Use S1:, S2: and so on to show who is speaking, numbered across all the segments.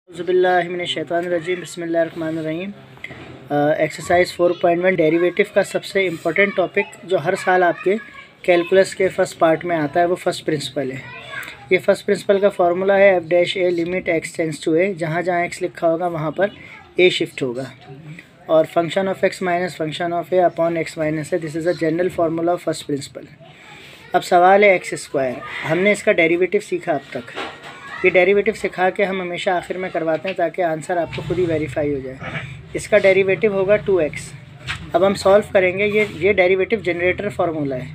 S1: औज़ुबिल्लाहिमिनश्शैतानिर्रजीम बिस्मिल्लाहिर्रहमानिर्रहीम। Exercise 4.1 derivative का सबसे इम्पोर्टेंट टॉपिक जो हर साल आपके कैलकुलस के फर्स्ट पार्ट में आता है वो फर्स्ट प्रिंसिपल है। ये फर्स्ट प्रिंसिपल का फार्मूला है F dash A limit X tends to A. जहाँ जहाँ एक्स लिखा होगा वहाँ पर ए शिफ्ट होगा और function of X minus function of A upon X minus है। This is a general formula of first principle. अब सवाल है एक्स स्क्वायर। हमने इसका डेरिवेटिव सीखा अब तक। ये डेरिवेटिव सिखा के हम हमेशा आखिर में करवाते हैं ताकि आंसर आपको खुद ही वेरीफाई हो जाए। इसका डेरिवेटिव होगा 2x। अब हम सॉल्व करेंगे। ये डेरिवेटिव जनरेटर फार्मूला है।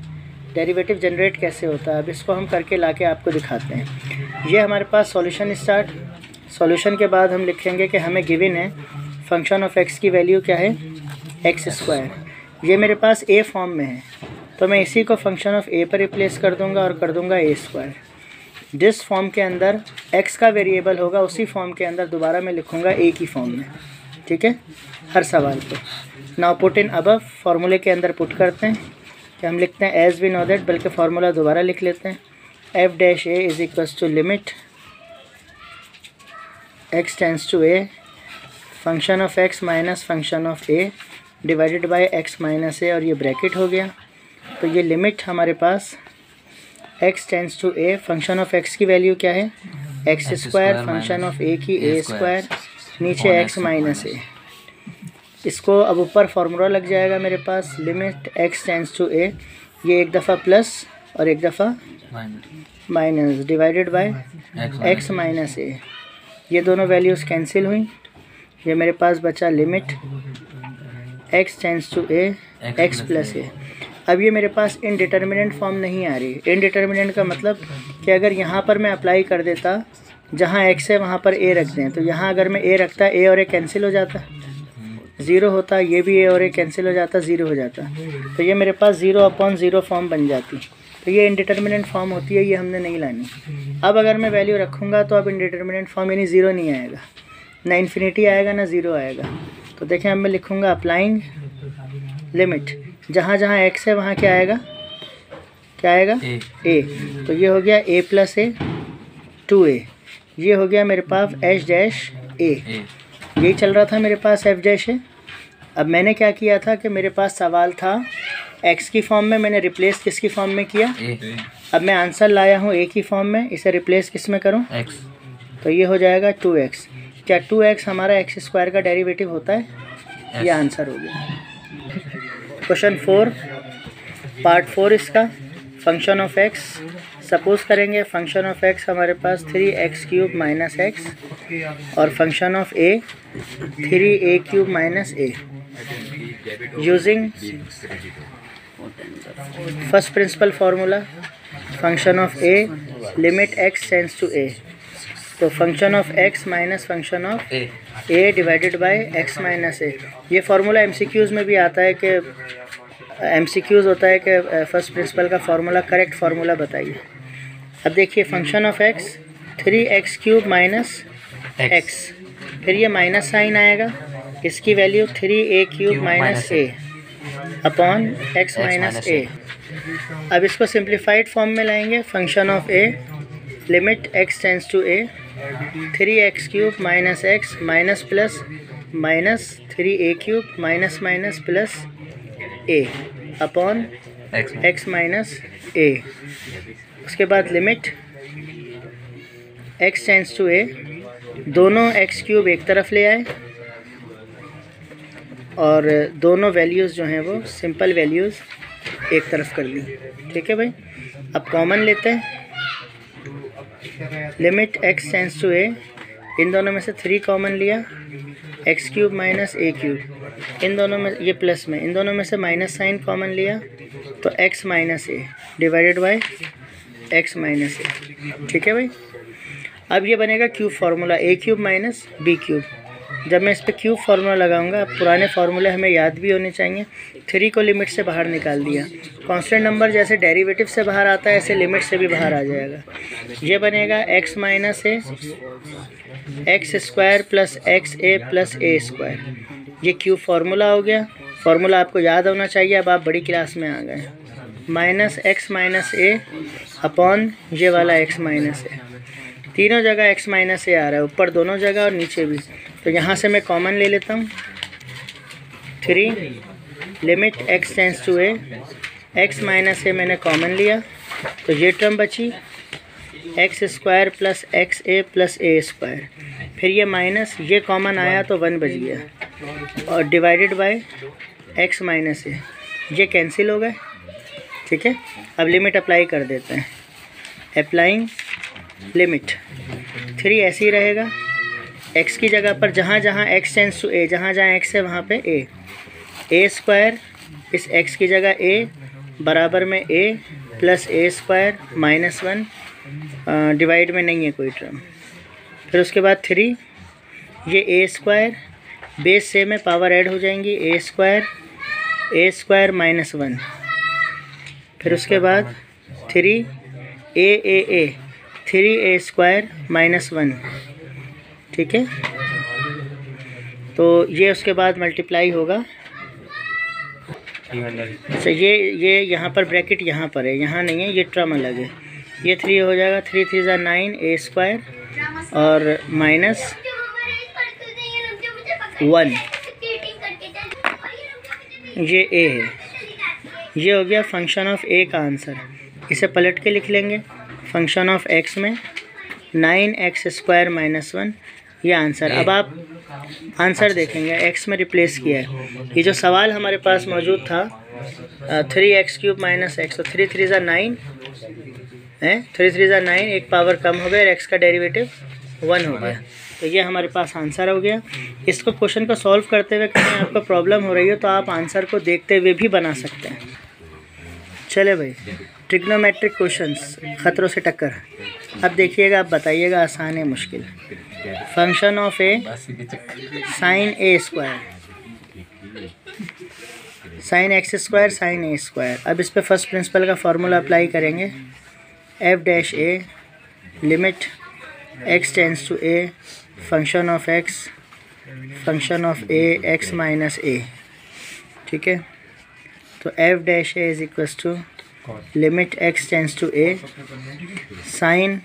S1: डेरिवेटिव जनरेट कैसे होता है अब इसको हम करके लाके आपको दिखाते हैं। ये हमारे पास सॉल्यूशन स्टार्ट। सॉल्यूशन के बाद हम लिखेंगे कि हमें गिवन है फंक्शन ऑफ x की वैल्यू क्या है एक्स स्क्वायर। ये मेरे पास a फॉर्म में है तो मैं इसी को फंक्शन ऑफ a पर रिप्लेस कर दूँगा और कर दूँगा a स्क्वायर। जिस फॉर्म के अंदर x का वेरिएबल होगा उसी फॉर्म के अंदर दोबारा मैं लिखूँगा a की फॉर्म में। ठीक है, हर सवाल पे। नाउ पुट इन अबव, फार्मूले के अंदर पुट करते हैं कि हम लिखते हैं एज वी नो दैट, बल्कि फार्मूला दोबारा लिख लेते हैं। F dash A is equals to limit X tends to A function of X minus function of A divided by x minus A, और ये ब्रैकेट हो गया। तो ये लिमिट हमारे पास x tends to a, function of x की value क्या है X square, function of a की a स्क्वायर, नीचे x माइनस a। इसको अब ऊपर फार्मूला लग जाएगा मेरे पास limit x tends to a, ये एक दफ़ा प्लस और एक दफ़ा minus divided by x minus a। ये दोनों वैल्यूज़ कैंसिल हुई। ये मेरे पास बचा limit x tends to a x plus a। अब ये मेरे पास इनडिटर्मिनेंट फॉर्म नहीं आ रही। इनडिटर्मिनेंट का मतलब कि अगर यहाँ पर मैं अप्लाई कर देता जहाँ x है वहाँ पर a रख दें, तो यहाँ अगर मैं a रखता a और a कैंसिल हो जाता, ज़ीरो होता, ये भी a और a कैंसिल हो जाता, ज़ीरो हो जाता। तो ये मेरे पास 0/0 फॉर्म बन जाती। तो ये इनडिटर्मिनेंट फॉर्म होती है, ये हमने नहीं लानी। अब अगर मैं वैल्यू रखूँगा तो अब इनडिटर्मिनेंट फॉर्म यानी ज़ीरो नहीं आएगा, ना इन्फिनिटी आएगा ना ज़ीरो आएगा। तो देखें अब मैं लिखूँगा अप्लाइंग लिमिट, जहाँ जहाँ x है वहाँ क्या आएगा a। तो ये हो गया a प्लस a 2a। ये हो गया मेरे पास h डैश a। यही चल रहा था मेरे पास f डैश a। अब मैंने क्या किया था कि मेरे पास सवाल था x की फॉर्म में, मैंने रिप्लेस किसकी फॉर्म में किया अब मैं आंसर लाया हूँ a की फॉर्म में, इसे रिप्लेस किस में करूँ x। तो ये हो जाएगा 2x। क्या 2x हमारा x स्क्वायर का डेरिवेटिव होता है? ये आंसर हो गया। क्वेश्चन 4 पार्ट 4 इसका फंक्शन ऑफ एक्स। सपोज करेंगे फंक्शन ऑफ एक्स हमारे पास 3x³ माइनस एक्स और function of A 3a³ minus A. Using first principle formula function of A limit X tends to ए। तो function of X minus function of A divided by x minus A. ये formula MCQs में भी आता है कि MCQs होता है कि फर्स्ट प्रिंसिपल का फार्मूला करेक्ट फार्मूला बताइए। अब देखिए function of X 3x³ minus X, फिर ये माइनस साइन आएगा, इसकी value 3a³ minus A upon X minus A. अब इसको सिंप्लीफाइड फॉर्म में लाएंगे। Function of A limit X tends to A 3x³ minus X minus plus minus 3a³ minus minus plus A upon X minus A. उसके बाद limit X tends to A, दोनों x³ एक तरफ ले आए और दोनों वैल्यूज़ जो हैं वो सिंपल वैल्यूज़ एक तरफ कर ली। ठीक है भाई, अब कॉमन लेते हैं। लिमिट x टेंड्स टू ए, इन दोनों में से 3 कॉमन लिया, x³ माइनस a³, इन दोनों में ये प्लस में, इन दोनों में से माइनस साइन कॉमन लिया तो x minus A divided by x minus A. ठीक है भाई, अब ये बनेगा cube formula a³ minus b³। जब मैं इस पर क्यूब फार्मूला लगाऊंगा, अब पुराने फार्मूले हमें याद भी होने चाहिए। 3 को लिमिट से बाहर निकाल दिया, कांस्टेंट नंबर जैसे डेरिवेटिव से बाहर आता है ऐसे लिमिट से भी बाहर आ जाएगा। ये बनेगा x minus A x square plus X A plus A square. ये क्यूब फार्मूला हो गया। फार्मूला आपको याद होना चाहिए, अब आप बड़ी क्लास में आ गए। माइनस एक्स माइनस ए अपॉन ये वाला एक्स माइनस ए। तीनों जगह x माइनस ए आ रहा है, ऊपर दोनों जगह और नीचे भी। तो यहाँ से मैं कॉमन ले लेता हूँ 3 limit x tends to A, x minus A मैंने कॉमन लिया तो ये टर्म बची X square plus X A plus A square, फिर ये माइनस ये कॉमन आया तो 1 बच गया और divided by x minus A, ये कैंसिल हो गए। ठीक है, अब लिमिट अप्लाई कर देते हैं। अप्लाइंग लिमिट 3 ऐसे ही रहेगा, x की जगह पर जहाँ जहाँ x टेंस टू a, जहाँ जहाँ x है वहाँ पे a स्क्वायर, इस x की जगह a बराबर में a plus A square minus 1, divide में नहीं है कोई टर्म। फिर उसके बाद 3 ये ए स्क्वायर, बेस से में पावर ऐड हो जाएंगी, ए स्क्वायर माइनस 1। फिर उसके बाद 3 ए स्क्वायर माइनस 1। ठीक है, तो ये उसके बाद मल्टीप्लाई होगा। अच्छा ये यहाँ पर ब्रैकेट यहाँ पर है, यहाँ नहीं है, ये टर्म अलग है। ये 3 हो जाएगा, 3 3 ज़ा 9 ए स्क्वायर और माइनस 1, ये ए है। ये हो गया फंक्शन ऑफ ए का आंसर। इसे पलट के लिख लेंगे, फंक्शन ऑफ एक्स में 9x स्क्वायर माइनस 1, ये आंसर। अब आप आंसर देखेंगे, एक्स में रिप्लेस किया है। ये जो सवाल हमारे पास मौजूद था 3x³ माइनस एक्स, तो 3 3 ज़ा 9 है, 3 3 ज़ा 9, एक पावर कम हो गया और x का डेरिवेटिव 1 हो गया। तो ये हमारे पास आंसर हो गया। इसको क्वेश्चन को सॉल्व करते हुए कहीं आपको प्रॉब्लम हो रही हो तो आप आंसर को देखते हुए भी बना सकते हैं। चले भाई, ट्रिग्नोमेट्रिक क्वेश्चंस, खतरों से टक्कर। अब देखिएगा, आप बताइएगा आसान है मुश्किल। Function of A sine A square, sine X square sine A square. अब इस पर फर्स्ट प्रिंसिपल का फार्मूला अप्लाई करेंगे। F dash A limit x tends to A function of A X minus A. ठीक है, तो F dash A is equals to limit x tends to A sine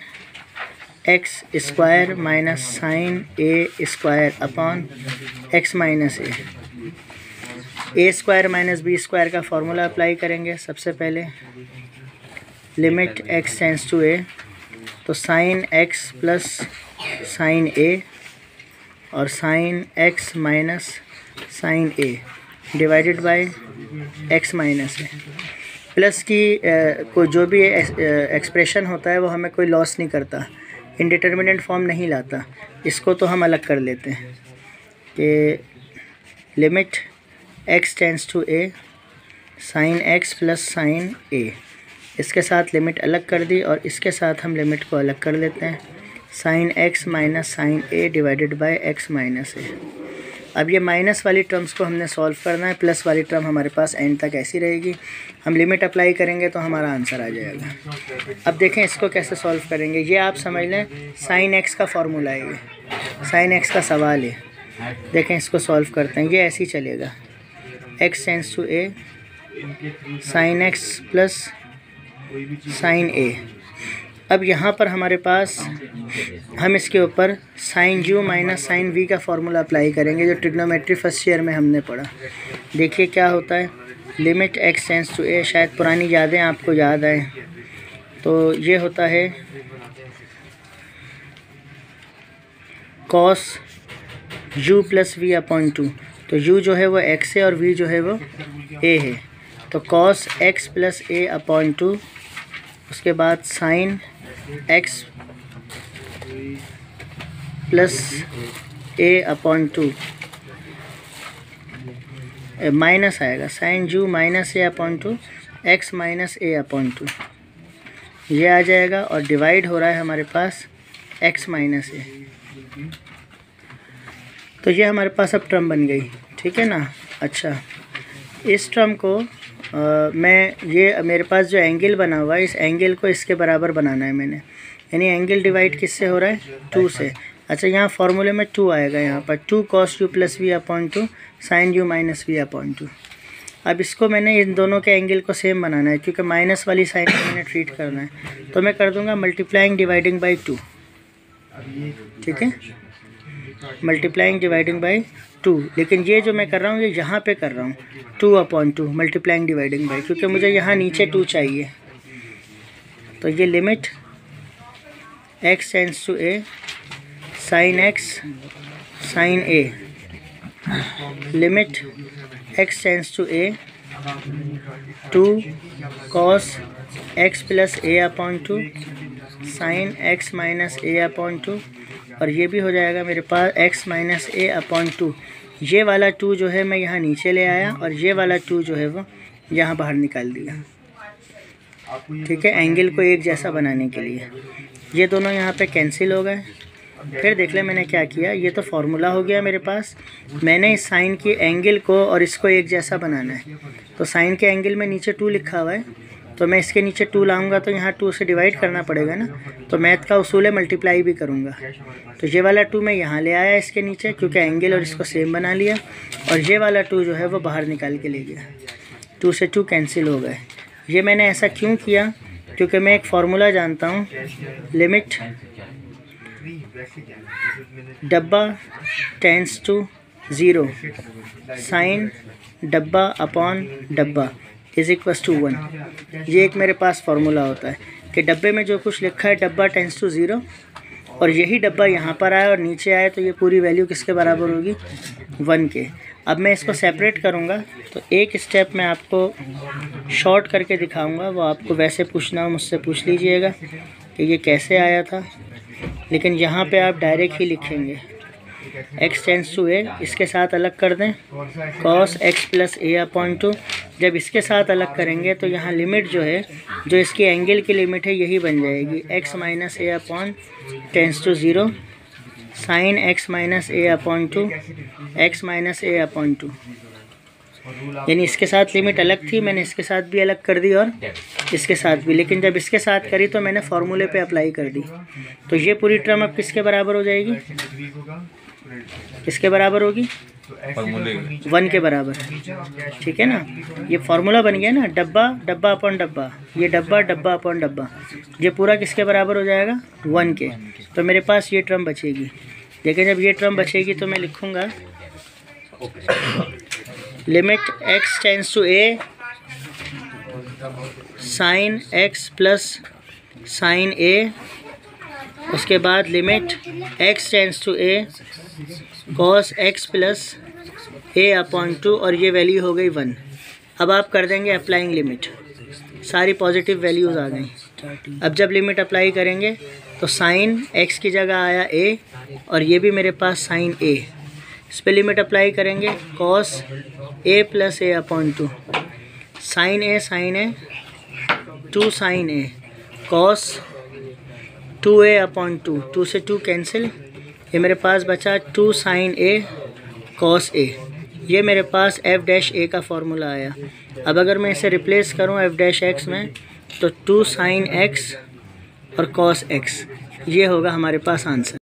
S1: X square minus sine A square upon X minus A square minus B square का formula apply करेंगे। सबसे पहले limit x tends to ए, तो sine x plus sine a और sine x minus sine A divided by x minus a. Plus की कोई जो भी एक्सप्रेशन होता है वो हमें कोई लॉस नहीं करता, इंडिटर्मिनेंट फॉर्म नहीं लाता। इसको तो हम अलग कर लेते हैं कि limit x tends to A sine x plus sine A, इसके साथ लिमिट अलग कर दी और इसके साथ हम लिमिट को अलग कर लेते हैं, sine x minus sine A divided by x minus A. अब ये माइनस वाली टर्म्स को हमने सॉल्व करना है, प्लस वाली टर्म हमारे पास एंड तक ऐसी रहेगी। हम लिमिट अप्लाई करेंगे तो हमारा आंसर आ जाएगा। अब देखें इसको कैसे सॉल्व करेंगे। ये आप समझ लें साइन एक्स का फार्मूला है, ये साइन एक्स का सवाल है। देखें इसको सॉल्व करते हैं, ये ऐसे ही चलेगा। X tends to A sine x plus sine A. अब यहाँ पर हमारे पास हम इसके ऊपर sine you minus sine V का फार्मूला अप्लाई करेंगे, जो ट्रिग्नोमेट्री फर्स्ट ईयर में हमने पढ़ा। देखिए क्या होता है, लिमिट एक्स टेंस टू ए, शायद पुरानी यादें आपको याद आए, तो ये होता है cos u plus v upon 2। तो u जो है वो x है और v जो है वो a है, तो कॉस x प्लस ए अपॉन 2, उसके बाद साइन x प्लस ए अपॉन 2 माइनस आएगा, sine you minus A upon 2 x minus A upon 2, ये आ जाएगा और डिवाइड हो रहा है हमारे पास x माइनस ए। तो ये हमारे पास अब टर्म बन गई, ठीक है ना। अच्छा, इस टर्म को ये मेरे पास जो एंगल बना हुआ है, इस एंगल को इसके बराबर बनाना है मैंने, यानी एंगल डिवाइड किससे हो रहा है, 2 से। अच्छा, यहाँ फार्मूले में 2 आएगा, यहाँ पर 2 cos u plus v upon 2 sine u minus v upon 2। अब इसको मैंने इन दोनों के एंगल को सेम बनाना है, क्योंकि माइनस वाली साइन को मैंने ट्रीट करना है, तो मैं कर दूँगा मल्टीप्लाइंग डिवाइडिंग बाई 2। ठीक है, मल्टीप्लाइंग डिवाइडिंग बाई 2। लेकिन ये जो मैं कर रहा हूँ ये यहाँ पे कर रहा हूँ 2/2 मल्टीप्लाइंग डिवाइडिंग बाई, क्योंकि मुझे यहाँ नीचे 2 चाहिए। तो ये limit x tends to a sine x sine a, limit x tends to a 2 cos x plus a/2 sine x minus a/2, और ये भी हो जाएगा मेरे पास x माइनस a/2। ये वाला 2 जो है मैं यहाँ नीचे ले आया और ये वाला 2 जो है वो यहाँ बाहर निकाल दिया। ठीक है, एंगल को एक जैसा बनाने के लिए ये दोनों यहाँ पे कैंसिल हो गए। फिर देख ले मैंने क्या किया, ये तो फार्मूला हो गया मेरे पास। मैंने इस साइन की एंगल को और इसको एक जैसा बनाना है, तो साइन के एंगल में नीचे 2 लिखा हुआ है, तो मैं इसके नीचे 2 लाऊंगा तो यहाँ 2 से डिवाइड करना पड़ेगा ना। तो मैथ का उसूल है मल्टीप्लाई भी करूँगा। तो ये वाला 2 मैं यहाँ ले आया इसके नीचे, क्योंकि एंगल और इसको सेम बना लिया, और ये वाला 2 जो है वो बाहर निकाल के ले गया। 2 से 2 कैंसिल हो गए। ये मैंने ऐसा क्यों किया, क्योंकि मैं एक फार्मूला जानता हूँ, लिमिट डब्बा टेंड्स टू 0 साइन डब्बा अपॉन डब्बा इज इक्वल्स टू 1। ये एक मेरे पास फार्मूला होता है कि डब्बे में जो कुछ लिखा है डब्बा टेंड्स टू 0, और यही डब्बा यहाँ पर आए और नीचे आए तो ये पूरी वैल्यू किसके बराबर होगी, 1 के। अब मैं इसको सेपरेट करूँगा, तो एक स्टेप मैं आपको शॉर्ट करके दिखाऊंगा, वो आपको वैसे पूछना हो मुझसे पूछ लीजिएगा कि ये कैसे आया था। लेकिन यहाँ पे आप डायरेक्ट ही लिखेंगे x टेंड्स टू a, इसके साथ अलग कर दें cos x प्लस a/2। जब इसके साथ अलग करेंगे तो यहाँ लिमिट जो है, जो इसकी एंगल की लिमिट है यही बन जाएगी x minus a/, tends to 0 sine x minus a/2 x minus a/2। यानी इसके साथ लिमिट अलग थी, मैंने इसके साथ भी अलग कर दी और इसके साथ भी, लेकिन जब इसके साथ करी तो मैंने फार्मूले पे अप्लाई कर दी। तो ये पूरी टर्म अब किसके बराबर हो जाएगी, किसके बराबर होगी, 1 के बराबर। ठीक है ना, ये फार्मूला बन गया ना, डब्बा डब्बा अपॉन डब्बा, ये डब्बा डब्बा अपॉन डब्बा, ये पूरा किसके बराबर हो जाएगा, 1 के। तो मेरे पास ये टर्म बचेगी। लेकिन जब ये टर्म बचेगी तो मैं लिखूँगा limit x tends to a sine x plus sine a, उसके बाद limit x tends to a cos x plus a/2, और ये वैल्यू हो गई 1। अब आप कर देंगे अप्लाइंग लिमिट, सारी पॉजिटिव वैल्यूज़ आ गई। अब जब लिमिट अप्लाई करेंगे तो साइन x की जगह आया a, और ये भी मेरे पास साइन a, इस पर लिमिट अप्लाई करेंगे cos a plus a/2 sine a 2 sine a cos 2a/2, 2 से 2 कैंसिल, ये मेरे पास बचा 2 साइन a cos a। ये मेरे पास f' a का फार्मूला आया। अब अगर मैं इसे रिप्लेस करूं f' में, तो 2 साइन x और cos x, ये होगा हमारे पास आंसर।